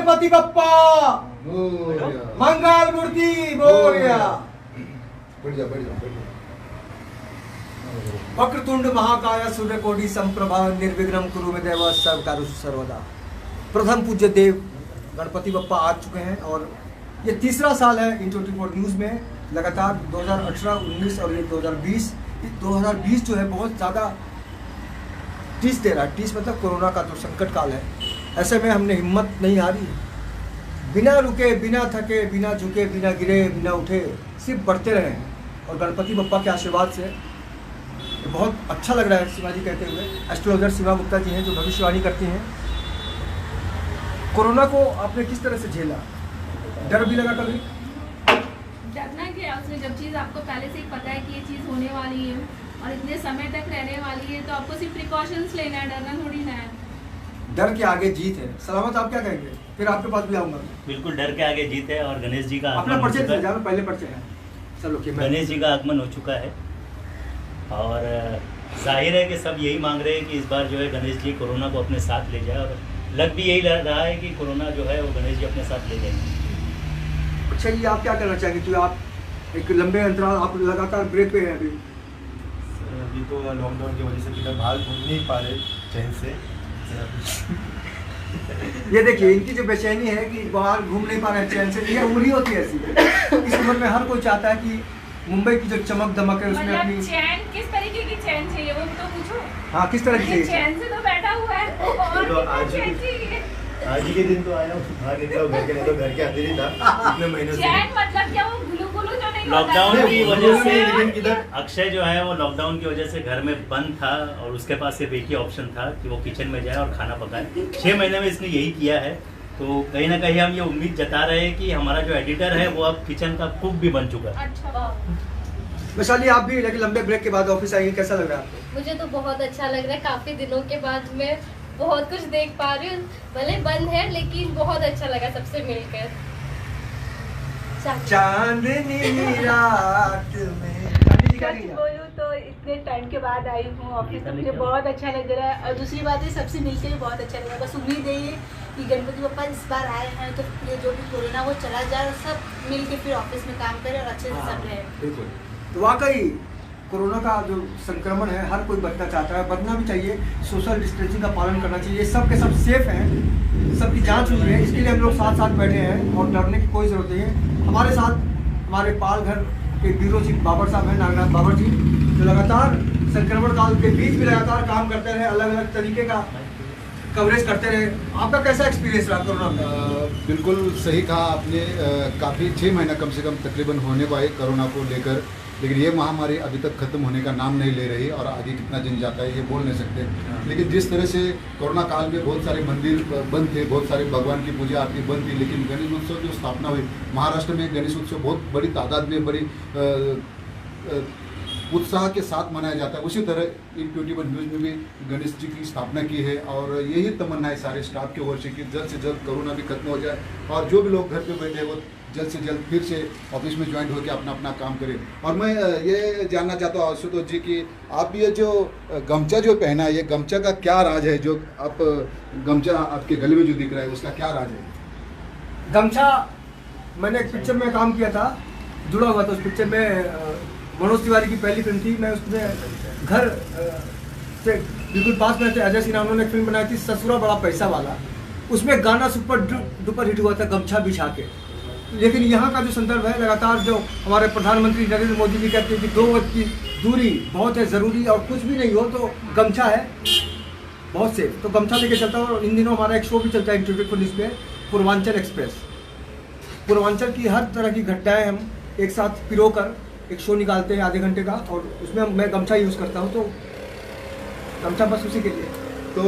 गणपति बप्पा मंगल मूर्ति मोरया। वक्रतुंड महाकाय सूर्यकोटि संप्रभा निर्विघ्नं कुरु मे देव सर्वकारु सर्वदा। प्रथम पूज्य देव गणपति बप्पा आ चुके हैं और ये तीसरा साल है इन 24 न्यूज़ में लगातार 2018, 19 और ये 2020। 2020 जो है बहुत ज़्यादा टीस दे रहा है। टीस मतलब कोरोना का जो संकट काल है, ऐसे में हमने हिम्मत नहीं हारी, बिना रुके, बिना थके, बिना झुके, बिना गिरे, बिना उठे, सिर्फ बढ़ते रहे हैं। और गणपति बप्पा के आशीर्वाद से बहुत अच्छा लग रहा है। सीमा जी कहते हुए, एस्ट्रोलॉजर सीमा गुप्ता जी हैं जो भविष्यवाणी करती हैं। कोरोना को आपने किस तरह से झेला? डर भी लगा कभी? डरना क्या, उसमें जब चीज़ आपको पहले से ही पता है कि ये चीज़ होने वाली है और इतने समय तक रहने वाली है, तो आपको सिर्फ प्रिकॉशंस लेना है, डरना थोड़ी ना है। डर के आगे जीत है। सलामत, आप क्या कहेंगे? फिर आपके पास भी आऊंगा। बिल्कुल, डर के आगे जीत है और गणेश जी का अपना परिचय दे दीजिए, पहले परिचय है। चलो कि गणेश जी का आगमन हो चुका है और जाहिर है कि सब यही मांग रहे हैं कि इस बार जो है गणेश जी कोरोना को अपने साथ ले जाए, और लग भी यही लग रहा है कि कोरोना जो है वो गणेश जी अपने साथ ले जाएंगे। अच्छा, ये आप क्या करना चाहेंगे? तो आप एक लंबे अंतराल, आप लगातार ब्रेक पे हैं अभी। अभी तो लॉकडाउन की वजह से किधर बाहर घूम नहीं पा रहे चैन से। ये देखिए, इनकी जो बेचैनी है कि बाहर घूम नहीं पा रहे हैं चैन से, ये उम्र ही होती है ऐसी। इस उम्र में हर कोई चाहता है कि मुंबई की जो चमक दमक है उसमें अपनी चैन, किस तरीके की चैन चाहिए वो तो पूछो। हाँ, किस तरह की चैन से तो बैठा हुआ है और तो चैन चाहिए। आज ही के दिन तो आया हूँ, बाहर निकला हूँ, घर के नहीं तो घर के अंदर ही था इतने महीनों से। चैन मतलब क्या, वो गुलू गुलू जो नहीं लॉकडाउन की वजह से लेकिन किधर अक्षय जो है वो लॉकडाउन की वजह से घर में बंद था और उसके पास सिर्फ एक ही ऑप्शन था कि वो किचन में जाए और खाना पकाए। 6 महीने में इसने यही किया है, तो कहीं ना कहीं हम ये उम्मीद जता रहे हैं कि हमारा जो एडिटर है वो अब किचन का कुक भी बन चुका है। अच्छा, वैशाली, आप भी लेकिन लंबे ब्रेक के बाद ऑफिस आएंगे, कैसा लग रहा है आपको? मुझे तो बहुत अच्छा लग रहा है। काफी दिनों के बाद मैं बहुत कुछ देख पा रही हूँ, भले बंद है लेकिन बहुत अच्छा लगा सबसे मिलकर। चांदनी रात में सच बोलूं तो इतने टाइम के बाद आई हूँ ऑफिस, तो मुझे बहुत अच्छा लग रहा है। और दूसरी बात है, सबसे मिलकर भी बहुत अच्छा लगा। बस उम्मीद है कि गणपति बप्पा इस बार आए हैं तो ये जो भी कोरोना वो चला जाए और सब मिल के फिर ऑफिस में काम करें और अच्छे से सब रहे। बिल्कुल। तो वाकई कोरोना का जो संक्रमण है हर कोई बचना चाहता है, बचना भी चाहिए, सोशल डिस्टेंसिंग का पालन करना चाहिए। सब के सब सेफ हैं, सबकी जांच हुई है, इसके लिए हम लोग साथ साथ बैठे हैं और डरने की कोई ज़रूरत नहीं है। हमारे साथ हमारे पाल घर के ब्यूरो चीफ बाबर साहब हैं, नागनाथ बाबर जी, जो लगातार संक्रमण काल के बीच भी लगातार काम करते रहे, अलग अलग तरीके का कवरेज करते रहे। आपका कैसा एक्सपीरियंस रहा कोरोना में? बिल्कुल सही कहा आपने। काफ़ी 6 महीना कम से कम तकरीबन होने पाए कोरोना को लेकर, लेकिन ये महामारी अभी तक खत्म होने का नाम नहीं ले रही और आगे कितना दिन जाता है ये बोल नहीं सकते। लेकिन जिस तरह से कोरोना काल में बहुत सारे मंदिर बंद थे, बहुत सारे भगवान की पूजा आरती बंद थी, लेकिन गणेश उत्सव जो स्थापना हुई महाराष्ट्र में, गणेश उत्सव बहुत बड़ी तादाद में, बड़ी उत्साह के साथ मनाया जाता है। उसी तरह इन 24 न्यूज़ में भी गणेश जी की स्थापना की है और यही तमन्ना है सारे स्टाफ के ओर से कि जल्द से जल्द कोरोना भी खत्म हो जाए और जो भी लोग घर पे बैठे हैं वो जल्द से जल्द फिर से ऑफिस में ज्वाइन होकर अपना अपना काम करें। और मैं ये जानना चाहता हूँ आशुतोष जी कि आप ये जो गमछा जो पहना है, ये गमछा का क्या राज है? जो आप गमछा आपके गले में जो दिख रहा है उसका क्या राज है? गमछा, मैंने एक पिक्चर में काम किया था, जुड़ा हुआ था उस पिक्चर में। मनोज तिवारी की पहली फिल्म थी, मैं उसमें घर से बिल्कुल पास में थे अजय सिन्हा, उन्होंने एक फिल्म बनाई थी ससुरा बड़ा पैसा वाला, उसमें गाना सुपर डुपर हिट हुआ था गमछा बिछा के। लेकिन यहाँ का जो संदर्भ है, लगातार जो हमारे प्रधानमंत्री नरेंद्र मोदी जी कहते हैं कि 2 गज की दूरी बहुत है ज़रूरी और कुछ भी नहीं हो तो गमछा है बहुत सेफ, तो गमछा लेके चलता हूँ। और इन दिनों हमारा एक शो भी चलता है इंटरव्यू पुलिस पे, पूर्वांचल एक्सप्रेस। पूर्वांचल की हर तरह की घटनाएं हम एक साथ पिरो कर एक शो निकालते हैं आधे घंटे का, और उसमें मैं गमछा यूज़ करता हूँ, तो गमछा बस उसी के लिए। तो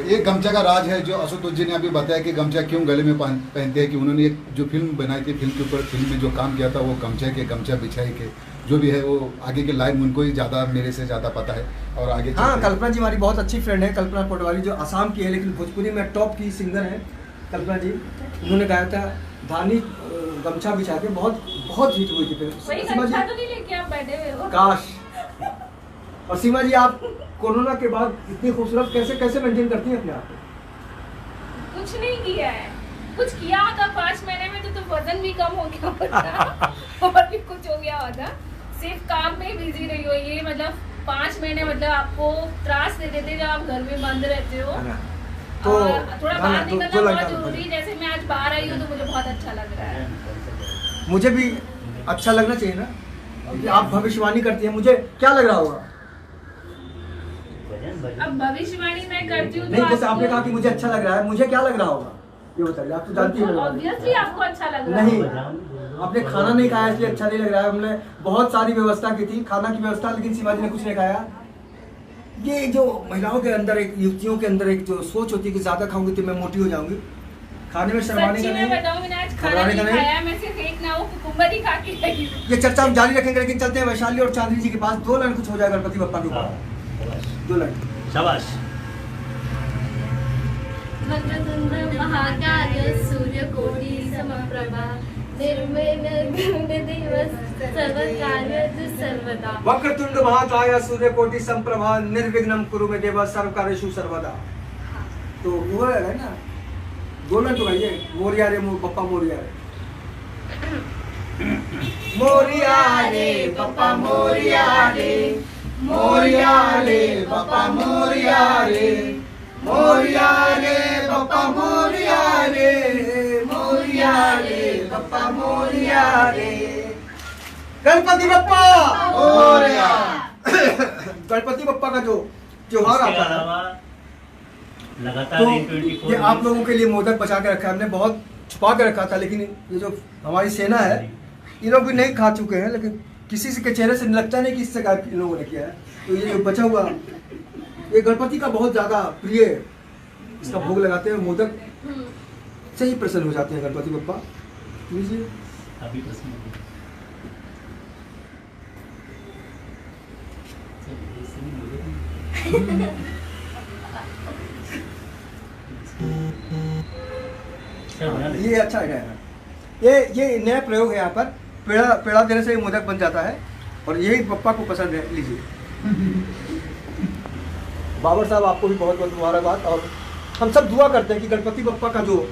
ये गमछा का राज है जो आशुतोष जी ने अभी बताया कि गमछा क्यों गले में पहनते हैं, कि उन्होंने एक जो फिल्म बनाई थी, फिल्म के ऊपर फिल्म में जो काम किया था वो गमछा बिछाई के जो भी है वो आगे के लाइन उनको ही ज़्यादा मेरे से ज़्यादा पता है। और आगे हाँ, कल्पना जी हमारी बहुत अच्छी फ्रेंड है, कल्पना पटवारी, जो आसाम की है लेकिन भोजपुरी में टॉप की सिंगर है कल्पना जी। उन्होंने गाया था धानी गमछा बिछा के, बहुत हिट हुई थी फिल्म। गमछा तो नहीं लेके आप बैठे हुए हो? काश। और सीमा जी, आप कोरोना के बाद इतनी खूबसूरत कैसे मेंटेन करती हैं अपने आप को? कुछ नहीं किया है, कुछ किया होता 5 महीने में तो वजन भी कम हो गया होता और भी कुछ हो गया होता। सिर्फ काम में बिजी रही हो, ये मतलब 5 महीने मतलब आपको त्रास दे देते जब आप घर में बंद रहते हो। तो और थोड़ा बाहर निकलना बहुत जरूरी है। जैसे मैं आज बाहर आई हूँ तो मुझे बहुत अच्छा लग रहा है। मुझे भी अच्छा लगना चाहिए ना, क्योंकि आप भविष्यवाणी करती हैं, मुझे क्या लग रहा होगा? अब भविष्यवाणी मैं करती हूँ नहीं, जैसे आपने कहा कि मुझे अच्छा लग रहा है, मुझे क्या लग रहा होगा ये बताइए। आप तो जानती हैं। ऑब्वियसली आपको अच्छा लग रहा नहीं, है। आपने खाना नहीं खाया इसलिए अच्छा नहीं लग रहा है। हमने बहुत सारी व्यवस्था की थी, खाना की व्यवस्था, लेकिन शिवाजी ने कुछ नहीं खाया। ये जो महिलाओं के अंदर, एक युवतियों के अंदर एक जो सोच होती है कि ज्यादा खाऊंगी तो मैं मोटी हो जाऊंगी। खाने में शर्माने सच्ची का मैं नहीं, बताऊं, मैंने आज खाना नहीं खाया, मैं सिर्फ एक ना वो कुकुम्बर ही खा के आई हूं। ये चर्चा हम जारी रखेंगे, लेकिन चलते हैं वैशाली और चांदनी जी के पास। 2 लाइन कुछ हो जाएगा गणपति बप्पा के ऊपर। 2 लाइन शाबाश। वक्रतुंड महाकाय सूर्यकोटि समप्रभा निर्विघ्नं सर्वकार्येषु सर्वदा। वक्रतुंड महाकाय सूर्यकोटि संप्रभा निर्विघ्नं कुरु मे देव सर्वकार्येषु सर्वदा। तो वो है ना, 2 लाइन तो भाई, मोरिया रे बप्पा मोरिया रे, मोरिया रे बप्पा मोरिया रे, मोरिया रे बप्पा मोरिया रे, मोरिया रे बप्पा मोरिया रे, मोरिया रे बप्पा मोरिया रे। गणपति बप्पा मोरिया। गणपति बप्पा का जो त्योहार आता है, लगातार तो 24 ये आप लोगों के लिए मोदक बचा के रखा है हमने, बहुत छुपा के रखा था, लेकिन ये जो हमारी सेना है ये लोग भी नहीं खा चुके हैं, लेकिन किसी से के चेहरे से लगता नहीं कि इससे इन लोगों ने किया है। तो ये जो बचा हुआ, ये गणपति का बहुत ज्यादा प्रिय, इसका भोग लगाते हैं, मोदक से ही प्रसन्न हो जाते हैं गणपति बप्पा। लीजिए। अभी प्रश्न ये अच्छा आइडिया है। ये नया प्रयोग है यहाँ पर। पेड़ा देने से मोदक बन जाता है और यही पप्पा को पसंद है। लीजिए। बाबर साहब, आपको भी बहुत बहुत मुबारकबाद। और हम सब दुआ करते हैं कि गणपति बप्पा का जो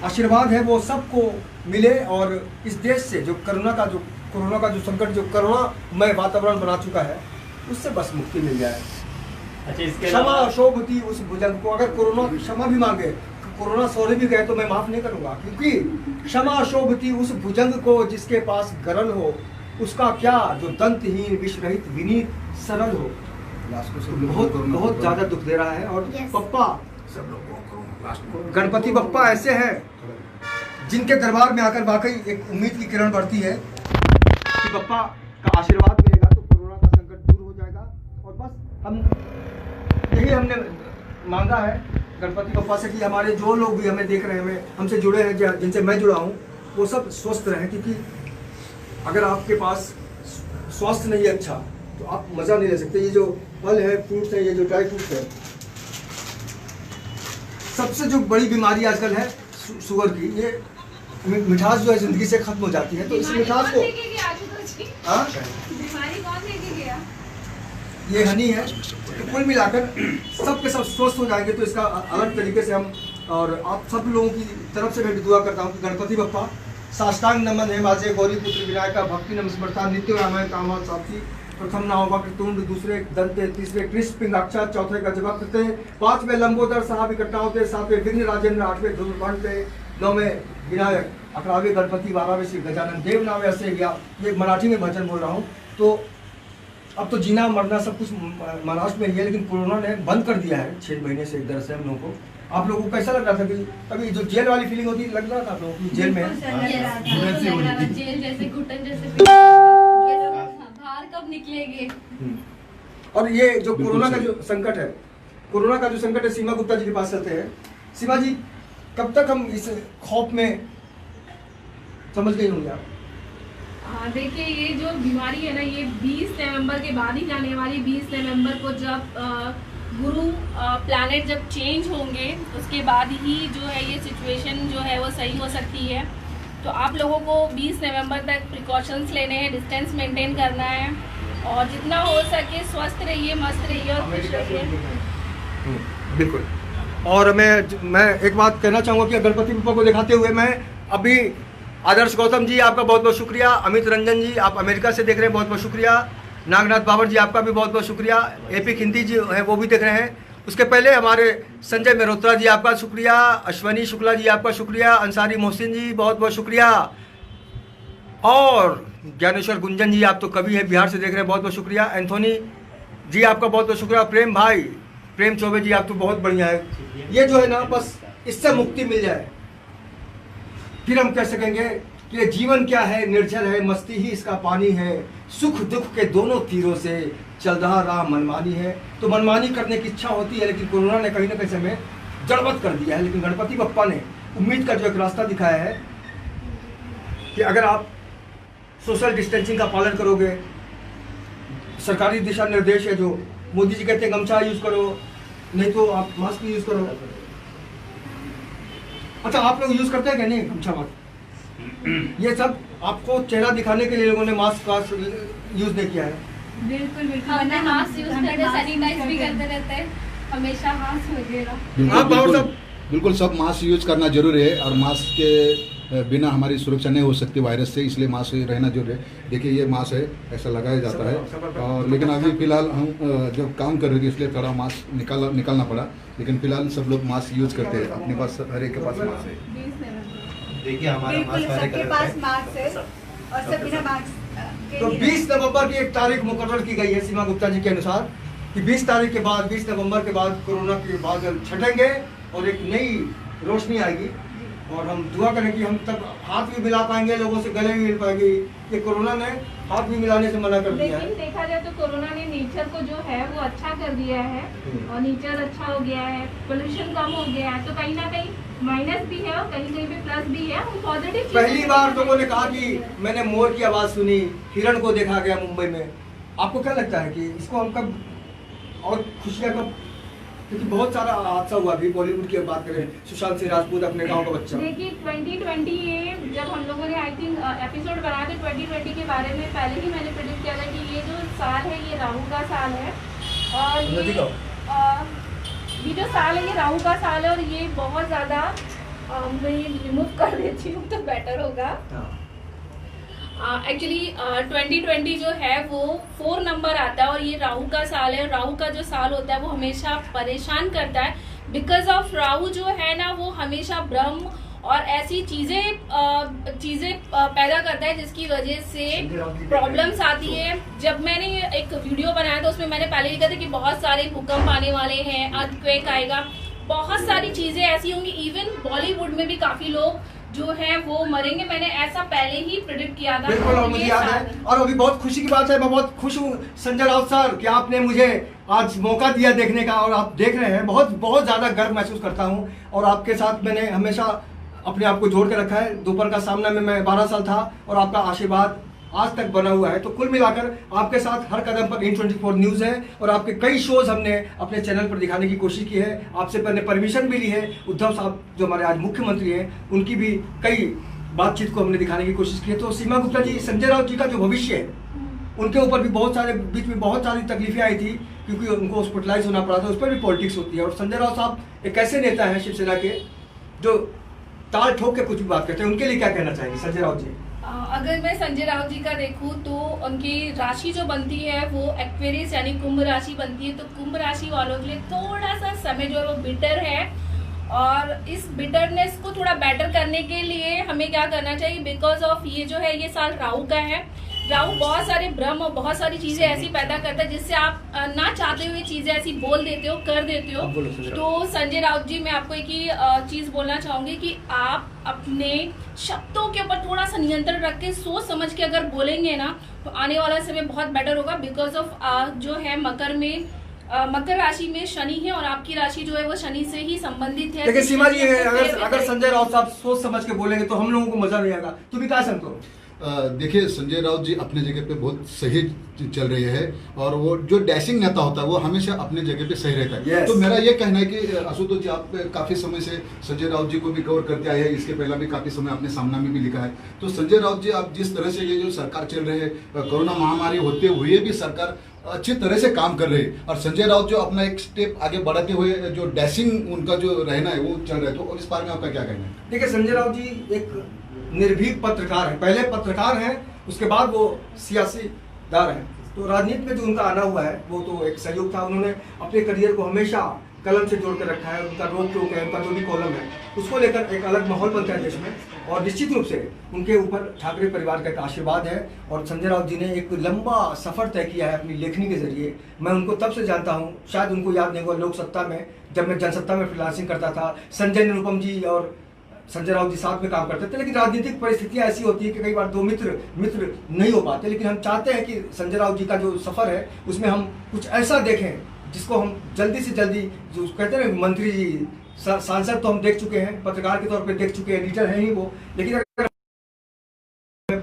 आशीर्वाद है वो सबको मिले और इस देश से जो कोरोना का जो संकट, जो करुणामय वातावरण बना चुका है, उससे बस मुक्ति मिल जाए। अच्छा, इसके क्षमा शोभती उस भुजंग को। अगर कोरोना क्षमा भी मांगे, कोरोना सॉरी भी गए तो मैं माफ नहीं करूंगा, क्योंकि क्षमा शोभती उस भुजंग को जिसके पास गरल हो, उसका क्या जो दंतहीन विषरहित विनीत सरल हो। बहुत ज्यादा दुख दे रहा है। और पप्पा, गणपति बप्पा ऐसे हैं जिनके दरबार में आकर वाकई एक उम्मीद की किरण बढ़ती है कि बप्पा का आशीर्वाद मिलेगा तो कोरोना का संकट दूर हो जाएगा। और बस हम यही हमने मांगा है गणपति बप्पा से कि हमारे जो लोग भी हमें देख रहे हैं, हमसे जुड़े हैं, जिनसे मैं जुड़ा हूँ, वो सब स्वस्थ रहें। क्योंकि अगर आपके पास स्वास्थ्य नहीं है अच्छा तो आप मज़ा नहीं ले सकते। ये जो फल है, फ्रूट्स है, ये जो ड्राई फ्रूट्स है, सबसे जो बड़ी बीमारी आजकल है शुगर की, ये मिठास जो है जिंदगी से खत्म हो जाती है। तो इस मिठास को बीमारी कौन लेके गया? ये हनी है। तो कुल मिलाकर सब के सब स्वस्थ हो जाएंगे। तो इसका अलग तरीके से हम और आप सब लोगों की तरफ से मैं भी दुआ करता हूँ कि गणपति बप्पा साष्टांग नमन है माजे गौरी पुत्र विनायका भक्ति नमस्मृता नित्य रामायण कामा साक्षी। प्रथम नाम वक्रतुंड, दूसरे दंते, तीसरे कृष्ण पिंगाक्षा, चौथे गजवक्ते, 5वें लंबोदर, 6वें कट्टावते, 7वें विघ्न राजेंद्र, 8वें ध्रुवघंटे, 9वें विनायक, 18वें गणपति, 12वें श्री गजानन देव नावे ऐसे गया। ये मराठी में भजन बोल रहा हूँ। तो अब तो जीना मरना सब कुछ महाराष्ट्र में ही है, लेकिन कोरोना ने बंद कर दिया है 6 महीने से एक तरह से हम लोगों को। आप लोगों को कैसा लग रहा था कि अभी जो जेल वाली फीलिंग होती लग रहा था आप लोगों की जेल में? जेल जैसे घुटन जैसे बाहर कब निकलेंगे। और ये जो कोरोना का जो संकट है, सीमा गुप्ता जी के पास चलते हैं। सीमा जी, कब तक हम इस खौफ में समझ गई होंगे आप? देखिए, ये जो बीमारी है ना, ये 20 नवंबर के बाद ही जाने वाली। 20 नवंबर को जब गुरु प्लैनेट जब चेंज होंगे, उसके बाद ही जो है ये सिचुएशन जो है वो सही हो सकती है। तो आप लोगों को 20 नवंबर तक प्रिकॉशंस लेने हैं, डिस्टेंस मेंटेन करना है और जितना हो सके स्वस्थ रहिए, मस्त रहिए और खुश रहिए। बिल्कुल। और मैं एक बात कहना चाहूँगा कि गणपति बप्पा को दिखाते हुए मैं अभी आदर्श गौतम जी आपका बहुत बहुत शुक्रिया, अमित रंजन जी आप अमेरिका से देख रहे हैं बहुत बहुत शुक्रिया, नागनाथ बाबर जी आपका भी बहुत बहुत शुक्रिया, एपी खिंती जी हैं वो भी देख रहे हैं। उसके पहले हमारे संजय मेहरोत्रा जी आपका शुक्रिया, अश्वनी शुक्ला जी आपका शुक्रिया, अंसारी मोहसिन जी बहुत बहुत शुक्रिया, और ज्ञानेश्वर गुंजन जी आप तो कवि हैं बिहार से देख रहे हैं बहुत बहुत शुक्रिया, एंथोनी जी आपका बहुत बहुत शुक्रिया, प्रेम भाई प्रेम चौबे जी आप तो बहुत बढ़िया है। ये जो है ना बस इससे मुक्ति मिल जाए फिर हम कह सकेंगे कि ये जीवन क्या है, निर्जल है, मस्ती ही इसका पानी है, सुख दुख के दोनों तीरों से चल रहा राह मनमानी है। तो मनमानी करने की इच्छा होती है लेकिन कोरोना ने कहीं ना कहीं समय जड़बत कर दिया है, लेकिन गणपति बप्पा ने उम्मीद का जो एक रास्ता दिखाया है कि अगर आप सोशल डिस्टेंसिंग का पालन करोगे, सरकारी दिशा निर्देश है जो मोदी जी कहते हैं गमछा यूज करो, नहीं तो आप मास्क यूज करो। अच्छा आप लोग यूज करते हैं क्या? नहीं गमछा मास्क ये सब आपको चेहरा दिखाने के लिए लोगों ने मास्क का यूज नहीं किया है। बिल्कुल बिल्कुल, हमने मास्क यूज करते, सैनिटाइज भी करते रहते हैं हमेशा, हाथ वगैरह। आप बाबर साहब बिल्कुल सब मास्क यूज करना जरूरी है और मास्क के बिना हमारी सुरक्षा नहीं हो सकती वायरस से, इसलिए मास्क रहना जरूरी है। देखिए ये मास्क है, ऐसा लगाया जाता है, और लेकिन अभी फिलहाल हम जब काम कर रहे थे इसलिए थोड़ा मास्क निकालना पड़ा, लेकिन फिलहाल सब लोग मास्क यूज करते हैं, अपने पास हर एक के पास मास्क है। देखिए हमारा बिल्कुल मास्क हरे सबके कलर पास का है। मास्क है और सब बिना मास्क तो 20 नवंबर की एक तारीख मुकर्रर की गई है सीमा गुप्ता जी के अनुसार कि 20 तारीख के बाद 20 नवंबर के बाद कोरोना के बादल छटेंगे और एक नई रोशनी आएगी, और हम दुआ करें कि हम तब हाथ भी मिला पाएंगे, लोगों से गले भी मिल पाएंगे। ये कोरोना ने हाथ भी मिलाने से मना कर दिया है। लेकिन देखा जाए तो कोरोना ने नेचर को जो है वो अच्छा कर दिया है, और नेचर अच्छा हो गया है, पोल्यूशन कम हो गया है, तो कहीं ना कहीं माइनस भी है और कहीं कहीं पे प्लस भी है। हम पॉजिटिव पहली बार लोगों ने कहा कि मैंने मोर की आवाज़ सुनी, हिरण को देखा गया मुंबई में। आपको क्या लगता है कि इसको हम कब और खुशियाँ कब, क्योंकि बहुत सारा हादसा हुआ अभी बॉलीवुड की बात करें, सुशांत सिंह राजपूत अपने गांव का बच्चा। देखिए 2020 ये जब हम लोगों ने आई थिंक एपिसोड बनाया था 2020 के बारे में, पहले ही मैंने प्रेडिक्ट किया था कि ये जो साल है ये राहु का साल है, और ये जो साल है ये राहु का साल है, और ये बहुत ज़्यादा मैं रिमूव कर देती हूँ तो बेटर होगा। एक्चुअली 2020 जो है वो 4 नंबर आता है, और ये राहु का साल है। राहु का जो साल होता है वो हमेशा परेशान करता है, बिकॉज ऑफ राहु जो है ना वो हमेशा भ्रम और ऐसी चीजें पैदा करता है जिसकी वजह से प्रॉब्लम्स आती है। जब मैंने एक वीडियो बनाया था उसमें मैंने पहले लिखा था कि बहुत सारे भूकंप आने वाले हैं, अर्थक्वेक आएगा, बहुत सारी चीजें ऐसी होंगी, इवन बॉलीवुड में भी काफी लोग जो है वो मरेंगे। मैंने ऐसा पहले ही प्रेडिक्ट किया था। बिल्कुल, और मुझे याद है, और अभी बहुत खुशी की बात है, मैं बहुत खुश हूँ संजय राउत सर कि आपने मुझे आज मौका दिया देखने का, और आप देख रहे हैं, बहुत बहुत ज़्यादा गर्व महसूस करता हूँ। और आपके साथ मैंने हमेशा अपने आप को जोड़ के रखा है। दोपहर का सामना में मैं 12 साल था और आपका आशीर्वाद आज तक बना हुआ है। तो कुल मिलाकर आपके साथ हर कदम पर N24 न्यूज़ है, और आपके कई शोज हमने अपने चैनल पर दिखाने की कोशिश की है। आपसे मैंने परमिशन भी ली है, उद्धव साहब जो हमारे आज मुख्यमंत्री हैं उनकी भी कई बातचीत को हमने दिखाने की कोशिश की है। तो सीमा गुप्ता जी, संजय राउत जी का जो भविष्य है उनके ऊपर भी बहुत सारे बीच में बहुत सारी तकलीफें आई थी, क्योंकि उनको हॉस्पिटलाइज होना पड़ा था, उस पर भी पॉलिटिक्स होती है। और संजय राउत साहब एक ऐसे नेता हैं शिवसेना के जो ताल ठोक के कुछ भी बात करते हैं, उनके लिए क्या कहना चाहेंगे संजय राउत जी? अगर मैं संजय राउत जी का देखूं तो उनकी राशि जो बनती है वो एक्वेरियस यानी कुंभ राशि बनती है। तो कुंभ राशि वालों के लिए थोड़ा सा समय जो है वो बिटर है, और इस बिटरनेस को थोड़ा बेटर करने के लिए हमें क्या करना चाहिए, बिकॉज ऑफ ये जो है ये साल राहु का है। राहु बहुत सारे भ्रम और बहुत सारी चीजें ऐसी पैदा करता है जिससे आप ना चाहते हुए चीजें ऐसी बोल देते हो, कर देते हो। तो संजय राउत जी, मैं आपको एक ही चीज बोलना चाहूंगी कि आप अपने शब्दों के ऊपर थोड़ा सा नियंत्रण रख के सोच समझ के अगर बोलेंगे ना तो आने वाला समय बहुत बेटर होगा। बिकॉज ऑफ जो है मकर राशि में शनि है, और आपकी राशि जो है वो शनि से ही संबंधित है। लेकिन सीमा जी, अगर संजय राउत साहब सोच समझ के बोलेंगे तो हम लोगों को मजा नहीं आएगा। तुम क्या समझो? देखिए संजय राउत जी अपने जगह पे बहुत सही चल रही है, और वो जो डैशिंग नेता होता है वो हमेशा अपने जगह पे सही रहता है। Yes. तो मेरा ये कहना है कि आशुतोष जी, आप काफी समय से संजय राउत जी को भी कवर करते आए हैं, इसके पहले भी काफी समय आपने सामना में भी लिखा है। तो संजय राउत जी, आप जिस तरह से ये जो सरकार चल रही है, कोरोना महामारी होते हुए भी सरकार अच्छी तरह से काम कर रहे हैं। और संजय राउत जो अपना एक स्टेप आगे बढ़ाते हुए जो डैशिंग उनका जो रहना है वो चल रहा है, तो इस बारे में आपका क्या कहना है? देखिए, संजय राउत जी एक निर्भीक पत्रकार है, पहले पत्रकार हैं, उसके बाद वो सियासीदार हैं। तो राजनीति में जो उनका आना हुआ है वो तो एक सहयोग था। उन्होंने अपने करियर को हमेशा कलम से जोड़ कर रखा है। उनका रोक टोक है, उनका जो भी कॉलम है, उसको लेकर एक अलग माहौल बनता है देश में। और निश्चित रूप से उनके ऊपर ठाकरे परिवार का एक आशीर्वाद है। और संजय राउत जी ने एक लंबा सफर तय किया है अपनी लेखनी के जरिए। मैं उनको तब से जानता हूँ, शायद उनको याद नहीं हुआ, लोक सत्ता में जब मैं जनसत्ता में फ्रीलांसिंग करता था, संजय निरुपम जी और संजय राउत जी साथ में काम करते थे। लेकिन राजनीतिक परिस्थितियां ऐसी होती है कि कई बार दो मित्र नहीं हो पाते। लेकिन हम चाहते हैं कि संजय राउत जी का जो सफर है उसमें हम कुछ ऐसा देखें जिसको हम जल्दी से जल्दी, जो कहते हैं मंत्री जी, सांसद तो हम देख चुके हैं, पत्रकार के तौर पे देख चुके हैं, एडिटर हैं ही वो। लेकिन अगर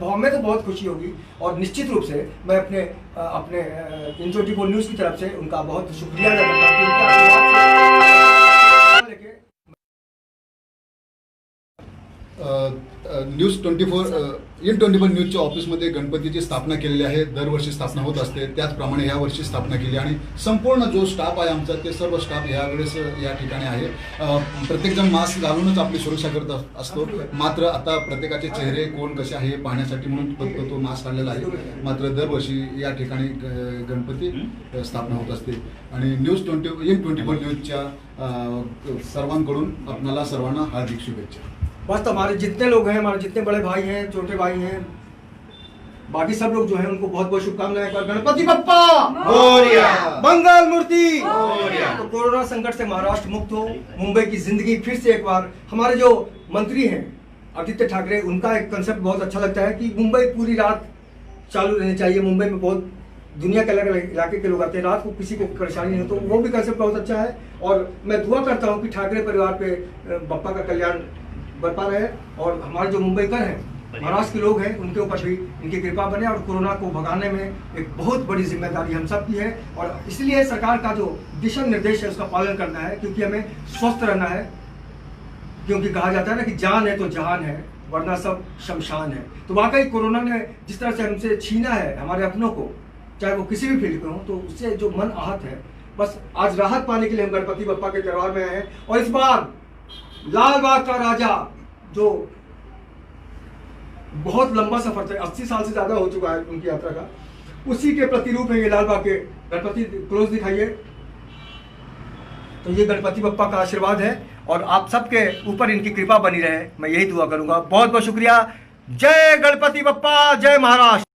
हमें तो बहुत खुशी होगी। और निश्चित रूप से मैं अपने इन24 न्यूज़ की तरफ से उनका बहुत शुक्रिया अदा करता हूं कि उनके आशीर्वाद से न्यूज 24 इन24 न्यूजच्या ऑफिसमध्ये गणपतीची स्थापना केलेली आहे। दरवर्षी स्थापना होत असते, त्याचप्रमाणे या वर्षी स्थापना केली आणि संपूर्ण जो स्टाफ आहे आमचा ते सर्व स्टाफ यावेळेस या ठिकाणी आहे। प्रत्येकजण मास्क घालूनच आपली सुरक्षा करत असतो। मात्र आता प्रत्येकाचे चेहरे कोण कसे आहे हे पाहण्यासाठी म्हणून फक्त तो मास्क आणलेला आहे। मात्र दरवर्षी या ठिकाणी गणपती स्थापना होत असते आणि इन24 न्यूजच्या सर्वांकडून आपल्याला सर्वांना हार्दिक शुभेच्छा। बस हमारे जितने लोग हैं, हमारे जितने बड़े भाई हैं, छोटे भाई हैं, बाकी सब लोग जो हैं उनको बहुत बहुत शुभकामनाएं। पर गणपति बप्पा मोरया, मंगल मूर्ति। मोरया। तो कोरोना संकट से महाराष्ट्र मुक्त हो, मुंबई की जिंदगी फिर से एक बार। हमारे जो मंत्री हैं आदित्य ठाकरे, उनका एक कंसेप्ट बहुत अच्छा लगता है कि मुंबई पूरी रात चालू रहनी चाहिए। मुंबई में बहुत दुनिया के अलग अलग इलाके के लोग आते हैं, रात को किसी को परेशानी नहीं हो, तो वो भी कंसेप्ट बहुत अच्छा है। और मैं दुआ करता हूँ कि ठाकरे परिवार पे बप्पा का कल्याण बरपा रहे। और हमारे जो मुंबईकर हैं, महाराष्ट्र के लोग हैं, उनके ऊपर भी इनकी कृपा बने। और कोरोना को भगाने में एक बहुत बड़ी जिम्मेदारी हम सब की है। और इसलिए सरकार का जो दिशा निर्देश है उसका पालन करना है, क्योंकि हमें स्वस्थ रहना है। क्योंकि कहा जाता है ना कि जान है तो जहान है, वरना सब शमशान है। तो वाकई कोरोना ने जिस तरह से हमसे छीना है हमारे अपनों को, चाहे वो किसी भी फील्ड में हो, तो उससे जो मन आहत है, बस आज राहत पाने के लिए हम गणपति बप्पा के दरबार में आए हैं। और इस बार लाल बाग का राजा, जो बहुत लंबा सफर था, 80 साल से ज्यादा हो चुका है उनकी यात्रा का, उसी के प्रतिरूप है ये लाल बाग के गणपति। क्लोज दिखाइए। तो ये गणपति बप्पा का आशीर्वाद है और आप सबके ऊपर इनकी कृपा बनी रहे, मैं यही दुआ करूंगा। बहुत बहुत शुक्रिया। जय गणपति बप्पा, जय महाराष्ट्र।